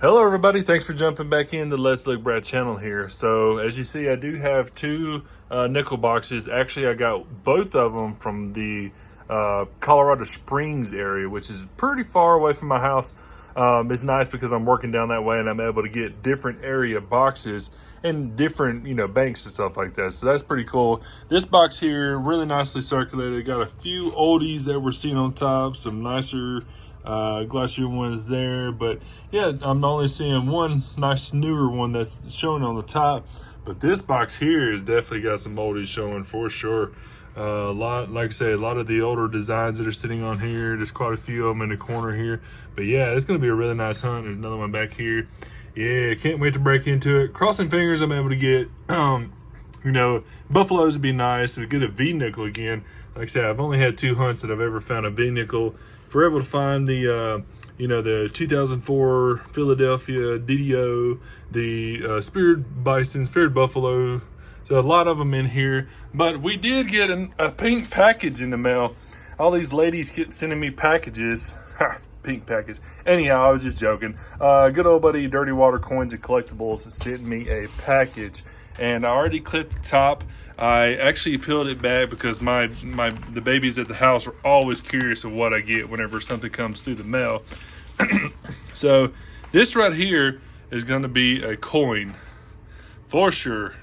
Hello everybody, thanks for jumping back in the Let's Look Brad channel here. So as you see, I do have two nickel boxes. Actually, I got both of them from the Colorado Springs area, which is pretty far away from my house. It's nice because I'm working down that way and I'm able to get different area boxes and different, banks and stuff like that. So that's pretty cool. This box here, really nicely circulated. Got a few oldies that we're seeing on top, some nicer glossier ones there, but yeah, I'm only seeing one nice newer one that's showing on the top, but this box here has definitely got some oldies showing for sure. A lot, like I say, a lot of the older designs that are sitting on here. There's quite a few of them in the corner here, but yeah, it's going to be a really nice hunt. There's another one back here. Yeah, can't wait to break into it. Crossing fingers I'm able to get buffaloes would be nice. If we get a V-nickel again, like I said, I've only had two hunts that I've ever found a V-nickel. If we're able to find the the 2004 Philadelphia DDO, the Spirit Bison, Spirit Buffalo, so a lot of them in here. But we did get a pink package in the mail. All these ladies keep sending me packages. Pink package. Anyhow, I was just joking. Good old buddy Dirty Water Coins and Collectibles sent me a package, and I already clipped the top. I actually peeled it back because the babies at the house are always curious of what I get whenever something comes through the mail. So this right here is going to be a coin for sure.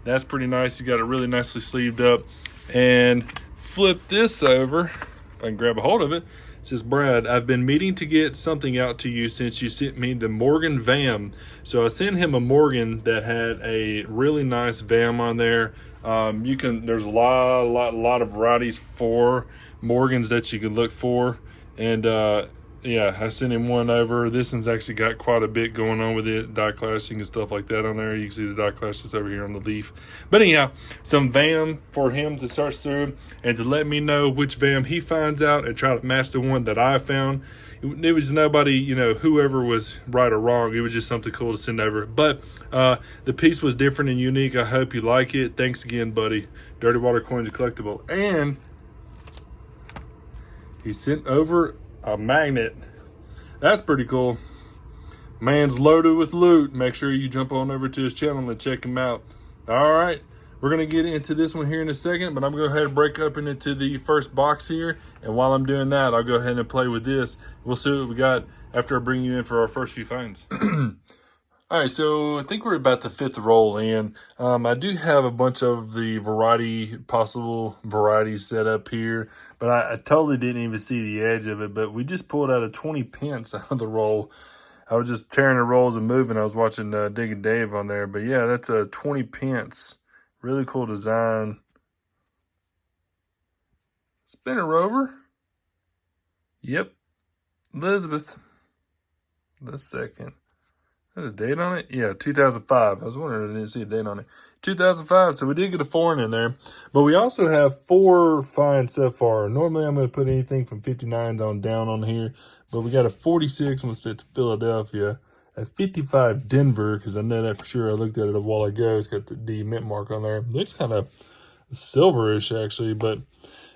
That's pretty nice. You got it really nicely sleeved up. And flip this over, if I can grab a hold of it. It says, Brad, I've been meaning to get something out to you since you sent me the Morgan VAM. So I sent him a Morgan that had a really nice VAM on there. There's a lot of varieties for Morgans that you could look for. And yeah, I sent him one over. This one's actually got quite a bit going on with it, die clashing and stuff like that on there. You can see the die clash that's over here on the leaf. But anyhow, some VAM for him to search through and to let me know which VAM he finds out and try to match the one that I found. It was nobody, whoever was right or wrong. It was just something cool to send over. But the piece was different and unique. I hope you like it. Thanks again, buddy. Dirty Water Coins and Collectible. And he sent over a magnet. That's pretty cool. Man's loaded with loot. Make sure you jump on over to his channel and check him out. All right, we're gonna get into this one here in a second, but I'm gonna go ahead and break up into the first box here, and while I'm doing that, I'll go ahead and play with this. We'll see what we got after I bring you in for our first few finds. All right, so I think we're about the fifth roll in. I do have a bunch of the possible varieties set up here, but I totally didn't even see the edge of it, but we just pulled out a 20 pence out of the roll. I was just tearing the rolls and moving. I was watching Digging Dave on there, but yeah, that's a 20 pence. Really cool design. Spin her over. Yep, Elizabeth. The second. There's a date on it? Yeah, 2005. I was wondering, I didn't see a date on it. 2005, so we did get a foreign in there. But we also have 4 finds so far. Normally, I'm going to put anything from 59s on down on here. But we got a 46, and it's Philadelphia. A 55 Denver, because I know that for sure. I looked at it a while ago. It's got the D mint mark on there. It looks kind of silverish, actually. But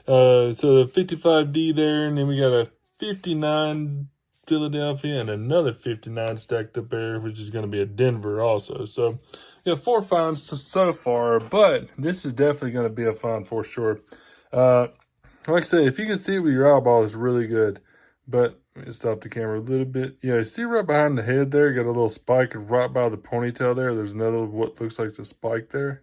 so the 55D there, and then we got a 59 Philadelphia and another 59 stacked up there, which is going to be a Denver also. So we have 4 finds so far, but this is definitely going to be a find for sure. Like I said, if you can see it with your eyeball, it's really good. But let me stop the camera a little bit. Yeah, you see right behind the head there, got a little spike right by the ponytail there. There's another what looks like a spike there.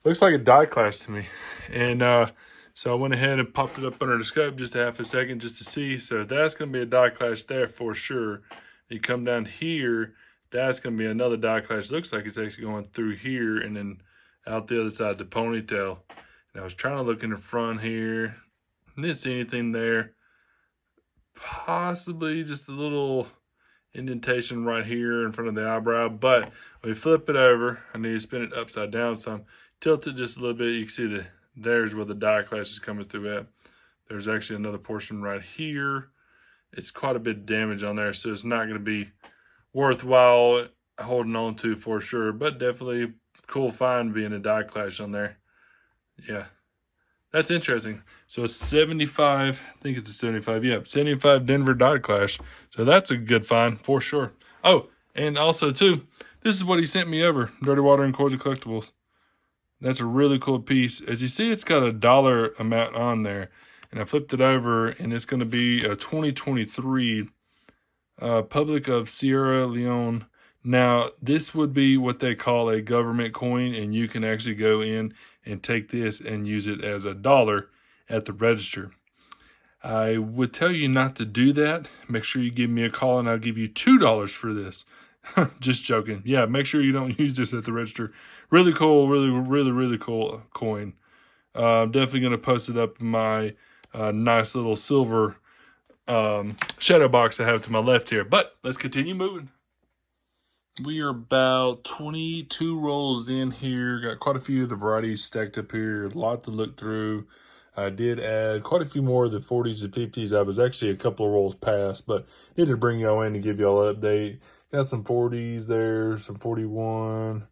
Looks like a die clash to me. And so I went ahead and popped it up under the scope just a half a second just to see. So that's going to be a die clash there for sure. You come down here, that's going to be another die clash. Looks like it's actually going through here and then out the other side, the ponytail. And I was trying to look in the front here. Didn't see anything there. Possibly just a little indentation right here in front of the eyebrow. But when we flip it over, I need to spin it upside down some. Tilt it just a little bit. You can see there's where the die clash is coming through at. There's actually another portion right here. It's quite a bit of damage on there, so it's not going to be worthwhile holding on to for sure, but definitely cool find being a die clash on there. Yeah, That's interesting. So it's 75, I think it's a 75. Yeah, 75 Denver Dot Clash. So that's a good find for sure. Oh, and also too, this is what he sent me over. Dirty Water and Cordial Collectibles. That's a really cool piece. As you see, it's got a dollar amount on there. And I flipped it over, and it's going to be a 2023 Public of Sierra Leone. Now, this would be what they call a government coin, and you can actually go in and take this and use it as a dollar at the register. I would tell you not to do that. Make sure you give me a call, and I'll give you $2 for this. Just joking. Yeah, make sure you don't use this at the register. Really cool, really cool coin. I'm definitely going to post it up in my nice little silver shadow box I have to my left here. But let's continue moving. We are about 22 rolls in here. Got quite a few of the varieties stacked up here. A lot to look through. I did add quite a few more of the 40s and 50s. I was actually a couple of rolls past, but needed to bring y'all in to give y'all an update. Got some 40s there, some 41,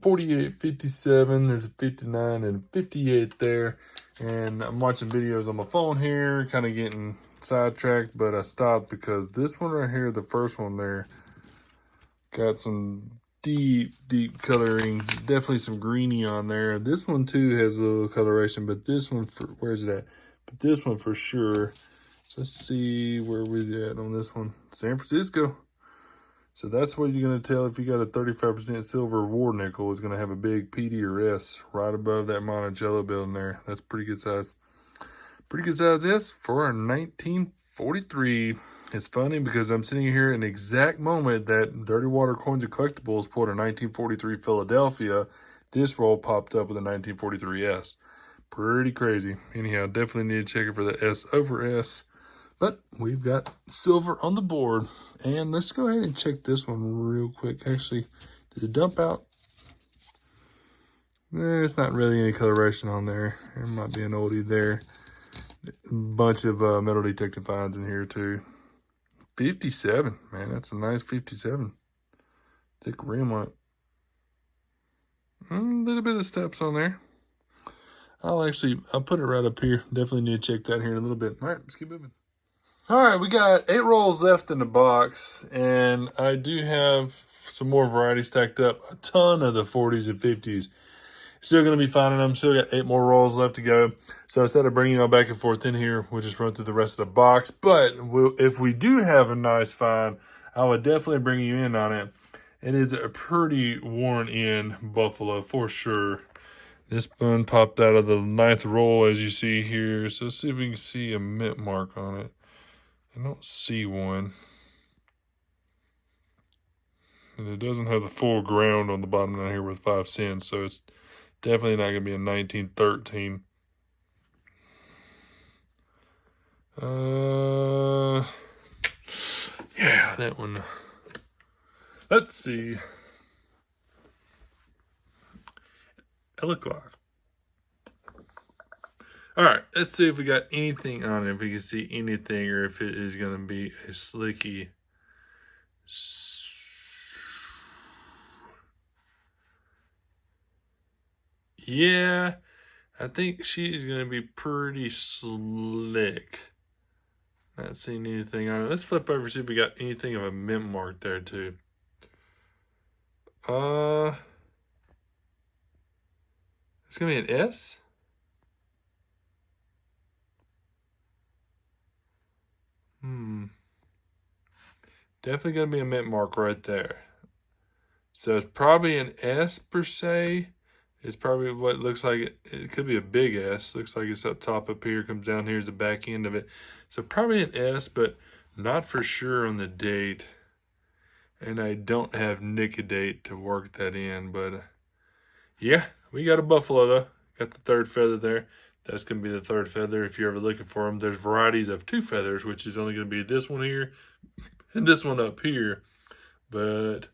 48, 57. There's a 59 and 58 there. And I'm watching videos on my phone here, kind of getting sidetracked, but I stopped because this one right here, the first one there, got some deep coloring. Definitely some greeny on there. This one too has a little coloration, but this one, where's it at? But this one for sure. So let's see where we're at on this one. San Francisco. So that's what you're going to tell if you got a 35% silver war nickel. Is going to have a big PD or S right above that Monticello building there. That's pretty good size. Pretty good size S for a 1943. It's funny because I'm sitting here in the exact moment that Dirty Water Coins and Collectibles pulled a 1943 Philadelphia. This roll popped up with a 1943 S. Pretty crazy. Anyhow, definitely need to check it for the S over S. But we've got silver on the board. And let's go ahead and check this one real quick. Actually, did it dump out? There's not really any coloration on there. There might be an oldie there. A bunch of metal detecting finds in here too. 57, man, that's a nice 57. Thick rim on it. A little bit of steps on there. I'll put it right up here. Definitely need to check that here in a little bit. All right, let's keep moving. All right, we got 8 rolls left in the box, and I do have some more variety stacked up. A ton of the 40s and 50s. Still going to be finding them. Still got 8 more rolls left to go. So instead of bringing y'all back and forth in here, we'll just run through the rest of the box. But if we do have a nice find, I would definitely bring you in on it. It is a pretty worn-in buffalo for sure. This one popped out of the 9th roll, as you see here. So let's see if we can see a mint mark on it. I don't see one. And it doesn't have the full ground on the bottom down here with 5 cents, so it's definitely not going to be a 1913. Yeah, that one. Let's see. It looked like. All right, let's see if we got anything on it, if we can see anything, or if it is going to be a slicky. Yeah, I think she is going to be pretty slick. Not seeing anything on it. Let's flip over and see if we got anything of a mint mark there too. It's going to be an S? Definitely going to be a mint mark right there. So it's probably an S per se. It's probably what looks like it could be a big S. Looks like it's up top up here, comes down here is the back end of it. So probably an S, but not for sure on the date. And I don't have Nicodate to work that in, but yeah, we got a buffalo though. Got the 3rd feather there. That's going to be the 3rd feather if you're ever looking for them. There's varieties of 2 feathers, which is only going to be this one here and this one up here. But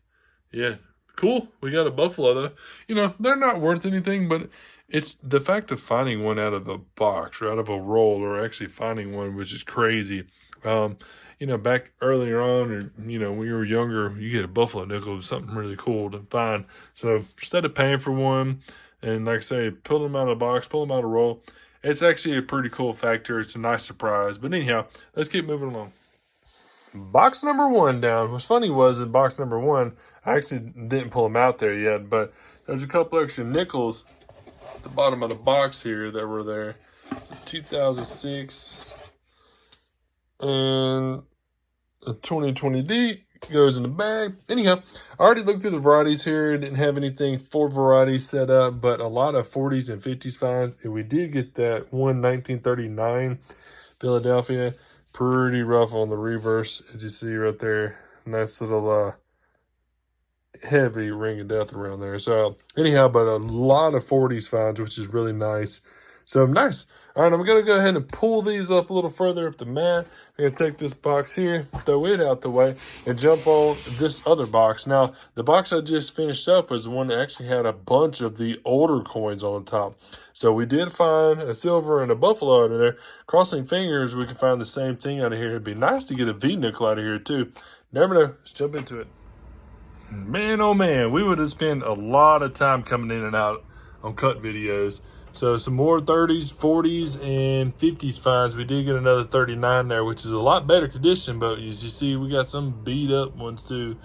yeah, cool. We got a buffalo though. You know, they're not worth anything, but it's the fact of finding one out of a box or out of a roll, or actually finding one, which is crazy. You know, back earlier on, or, you know, when you were younger, you get a buffalo nickel, something really cool to find. So instead of paying for one, And like I say, pull them out of the box, pull them out of the roll. It's actually a pretty cool factor. It's a nice surprise. But anyhow, let's keep moving along. Box number 1 down. What's funny was in box number 1, I actually didn't pull them out there yet, but there's a couple extra nickels at the bottom of the box here that were there. 2006 and a 2020D goes in the bag. Anyhow, I already looked through the varieties here. Didn't have anything for varieties set up, but a lot of 40s and 50s finds. And we did get that one 1939 Philadelphia. Pretty rough on the reverse, as you see right there. Nice little heavy ring of death around there. So anyhow, but a lot of 40s finds, which is really nice. So nice. All right, I'm going to go ahead and pull these up a little further up the mat. I'm going to take this box here, throw it out the way, and jump on this other box. Now, the box I just finished up was the one that actually had a bunch of the older coins on the top. So we did find a silver and a buffalo out of there. Crossing fingers, we can find the same thing out of here. It'd be nice to get a V-nickel out of here, too. Never know. Let's jump into it. Man, oh man, we would have spent a lot of time coming in and out on cut videos. So some more 30s, 40s, and 50s finds. We did get another 39 there, which is a lot better condition, but as you see, we got some beat up ones too.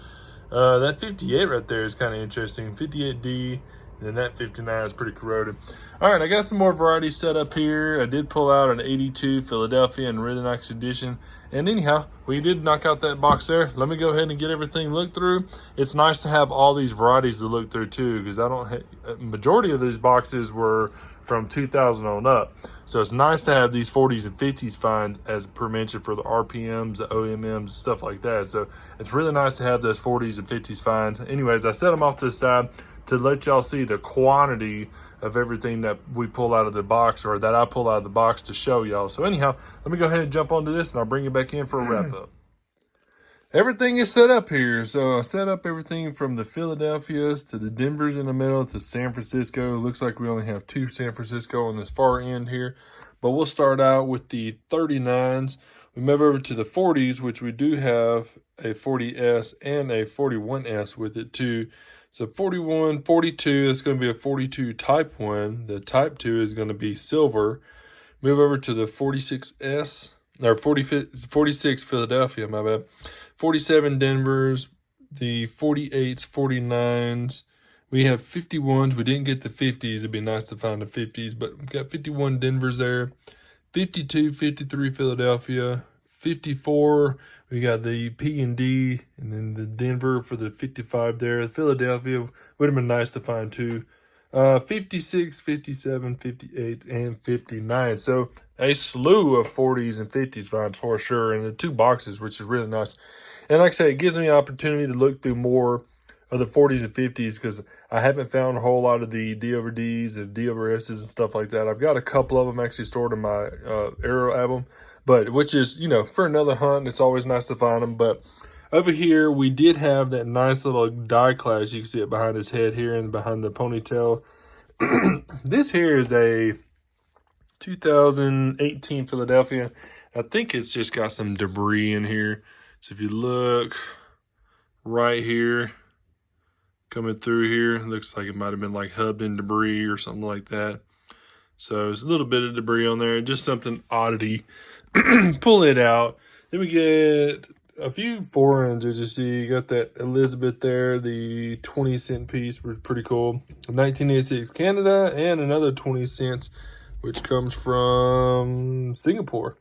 That 58 right there is kind of interesting. 58D, and then that 59 is pretty corroded. All right, I got some more varieties set up here. I did pull out an 82 Philadelphia in really nice condition. And anyhow, we did knock out that box there. Let me go ahead and get everything looked through. It's nice to have all these varieties to look through too, because I don't majority of these boxes were from 2000 on up. So it's nice to have these 40s and 50s find, as per mentioned, for the RPMs, the OMMs, stuff like that. So it's really nice to have those 40s and 50s finds. Anyways, I set them off to the side to let y'all see the quantity of everything that we pull out of the box, or that I pull out of the box to show y'all. So anyhow, let me go ahead and jump onto this, and I'll bring you back in for a wrap up. Everything is set up here. So I set up everything from the Philadelphias to the Denvers in the middle to San Francisco. It looks like we only have 2 San Francisco on this far end here, but we'll start out with the 39s. We move over to the 40s, which we do have a 40S and a 41S with it too. So 41, 42, it's going to be a 42 Type 1. The Type 2 is going to be silver. Move over to the 46S, or 46 Philadelphia, my bad. 47 Denvers, the 48s, 49s. We have 51s. We didn't get the 50s. It'd be nice to find the 50s, but we've got 51 Denvers there. 52, 53 Philadelphia. 54, we got the P and D, and then the Denver for the 55 there. Philadelphia would have been nice to find too. 56, 57, 58, and 59. So a slew of 40s and 50s finds for sure, and the 2 boxes, which is really nice. And like I say, it gives me an opportunity to look through more of the 40s and 50s, because I haven't found a whole lot of the D over Ds and D over S's and stuff like that. I've got a couple of them actually stored in my Arrow album, but which is, you know, for another hunt, it's always nice to find them. But over here, we did have that nice little die clash. You can see it behind his head here and behind the ponytail. This here is a 2018 Philadelphia. I think it's just got some debris in here. So if you look right here, coming through here, looks like it might have been like hubbed in debris or something like that. So there's a little bit of debris on there, just something oddity. Pull it out. Then we get a few foreigns, as you see. You got that Elizabeth there, the 20-cent piece, was pretty cool. 1986 Canada, and another 20 cents, which comes from Singapore.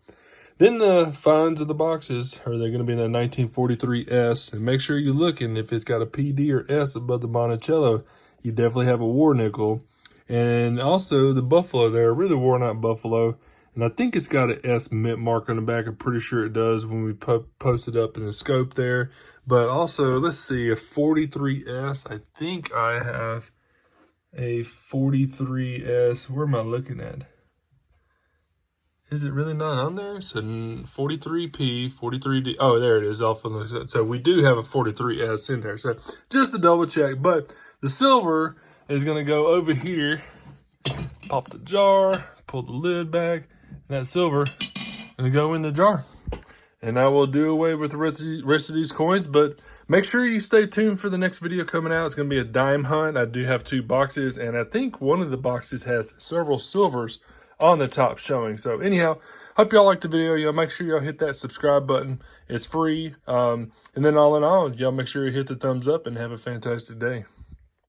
Then the finds of the boxes, are they going to be in a 1943S? And make sure you're looking. If it's got a PD or S above the Monticello, you definitely have a war nickel. And also the buffalo there, really worn out buffalo. And I think it's got an S mint mark on the back. I'm pretty sure it does when we post it up in the scope there. But also, let's see, a 43S. I think I have a 43S. Where am I looking at? Is it really not on there? So 43P, 43D. Oh, there it is. So we do have a 43S in there. So just to double check. But the silver is going to go over here. Pop the jar, pull the lid back. And that silver is going to go in the jar. and I will do away with the rest of these coins. But make sure you stay tuned for the next video coming out. It's going to be a dime hunt. I do have 2 boxes, and I think one of the boxes has several silvers on the top showing. So anyhow, hope y'all liked the video. Y'all make sure y'all hit that subscribe button. It's free. And then all in all, y'all make sure you hit the thumbs up and have a fantastic day.